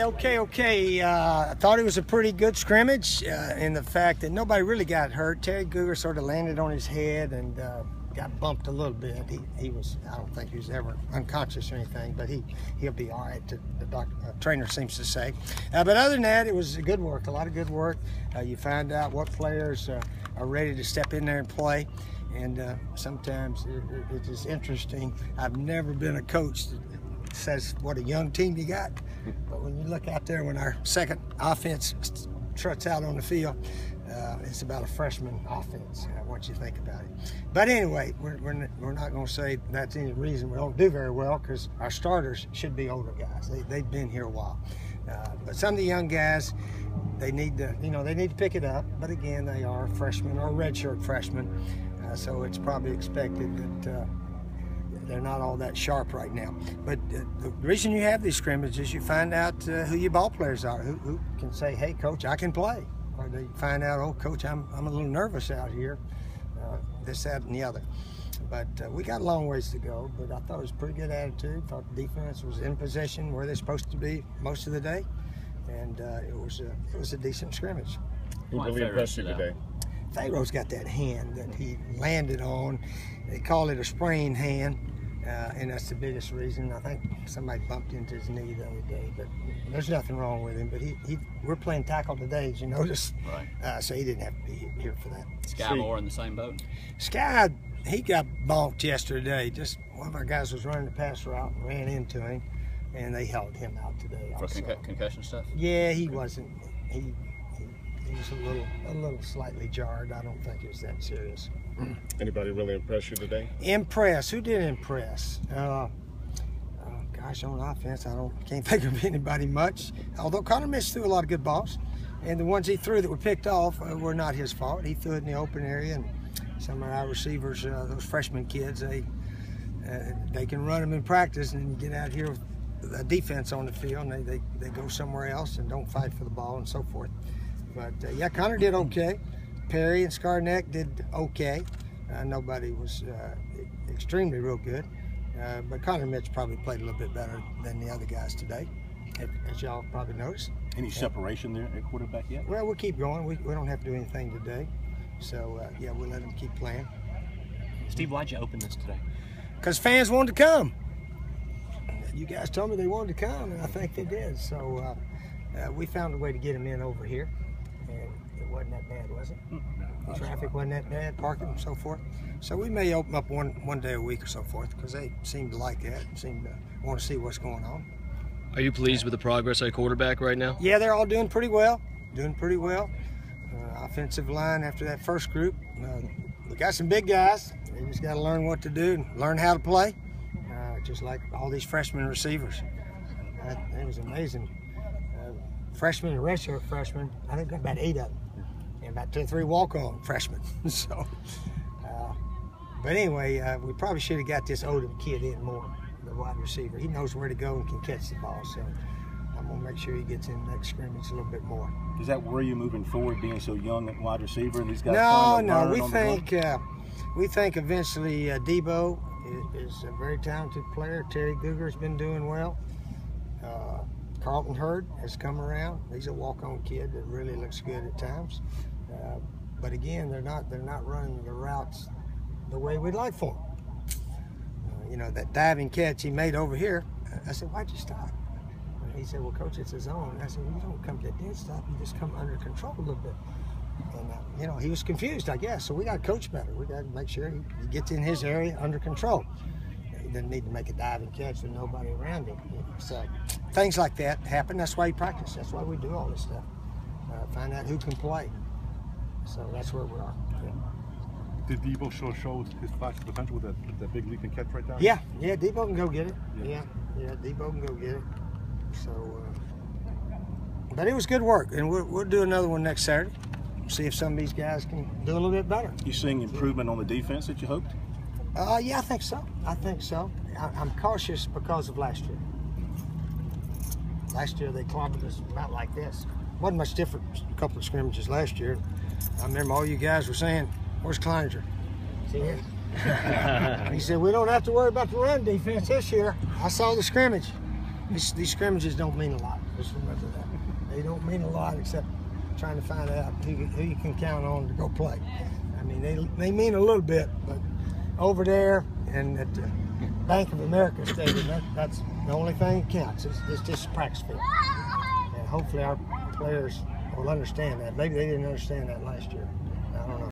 Okay. I thought it was a pretty good scrimmage in the fact that nobody really got hurt. Terry Guger sort of landed on his head and got bumped a little bit. He was, I don't think he was ever unconscious or anything, but he'll be all right, the trainer seems to say. But other than that, it was good work, a lot of good work. You find out what players are ready to step in there and play. And sometimes it is interesting. I've never been a coach that says what a young team you got, but when you look out there when our second offense struts out on the field, it's about a freshman offense once you think about it. But anyway, we're not going to say that's any reason we don't do very well, because our starters should be older guys. They've been here a while. But some of the young guys, they need to pick it up. But again, they are freshmen or redshirt freshmen, so it's probably expected that they're not all that sharp right now. But the reason you have these scrimmages is you find out who your ball players are, who can say, hey, coach, I can play. Or they find out, oh, coach, I'm a little nervous out here, this, that, and the other. But we got a long ways to go, but I thought it was a pretty good attitude. Thought the defense was in position where they're supposed to be most of the day, and it was a decent scrimmage. Who really impressed you today? Pharaoh's got that hand that he landed on. They call it a sprained hand, and that's the biggest reason. I think somebody bumped into his knee the other day, but there's nothing wrong with him. But we're playing tackle today, as you noticed, right? So he didn't have to be here for that. Sky Moore in the same boat? Sky, he got bonked yesterday. Just one of our guys was running the pass route and ran into him, and they held him out today. For concussion stuff? Yeah, he wasn't. He was a little slightly jarred. I don't think it was that serious. Anybody really impress you today? Impress? Who did impress? Gosh, on offense, can't think of anybody much. Although Connor Mitch threw a lot of good balls, and the ones he threw that were picked off were not his fault. He threw it in the open area, and some of our receivers, those freshman kids, they can run them in practice, and then you get out here with a defense on the field, and they go somewhere else and don't fight for the ball and so forth. But yeah, Connor did okay. Perry and Scarneck did okay. Nobody was extremely real good. But Connor Mitch probably played a little bit better than the other guys today, as y'all probably noticed. Any separation there at quarterback yet? Well, we'll keep going. We don't have to do anything today. So, yeah, we'll let them keep playing. Steve, why'd you open this today? Because fans wanted to come. You guys told me they wanted to come, and I think they did. So we found a way to get them in over here. And it wasn't that bad, was it? The traffic wasn't that bad, parking and so forth. So we may open up one day a week or so forth, because they seem to like that, seem to want to see what's going on. Are you pleased with the progress at quarterback right now? Yeah, they're all doing pretty well. Offensive line after that first group. We got some big guys. They just got to learn what to do and learn how to play, just like all these freshman receivers. It was amazing. Freshmen and redshirt freshmen, I think got about 8 of them, and about 2 or 3 walk-on freshmen. So, but anyway, we probably should have got this Odom kid in more, the wide receiver. He knows where to go and can catch the ball. So I'm gonna make sure he gets in the next scrimmage a little bit more. Does that worry you moving forward, being so young at wide receiver, and these guys? No. We think eventually Debo is a very talented player. Terry Guger's been doing well. Carlton Hurd has come around. He's a walk-on kid that really looks good at times. But again, they're not running the routes the way we'd like for them. You know, that diving catch he made over here, I said, why'd you stop? And he said, well, coach, it's a zone. I said, well, you don't come to a dead stop, you just come under control a little bit. And, you know, he was confused, I guess. So we got to coach better. We got to make sure he gets in his area under control. He doesn't need to make a diving catch with nobody around him. So things like that happen. That's why you practice. That's why we do all this stuff. Find out who can play. So that's where we are. Yeah. Did Debo show his flash potential with that big leaping catch right there? Yeah, Debo can go get it. Yeah, Debo can go get it. So, but it was good work, and we'll do another one next Saturday. See if some of these guys can do a little bit better. You seeing improvement on the defense that you hoped? Yeah, I think so. I'm cautious because of last year. Last year they clobbered us about like this. Wasn't much different a couple of scrimmages last year. I remember all you guys were saying, where's Kleininger? See it? He said, we don't have to worry about the run defense this year. I saw the scrimmage. These scrimmages don't mean a lot. Just remember that. They don't mean a lot except trying to find out who you can count on to go play. I mean, they mean a little bit, but over there and at the Bank of America Stadium, that's the only thing that counts. It's just a practice field. And hopefully our players will understand that. Maybe they didn't understand that last year. I don't know.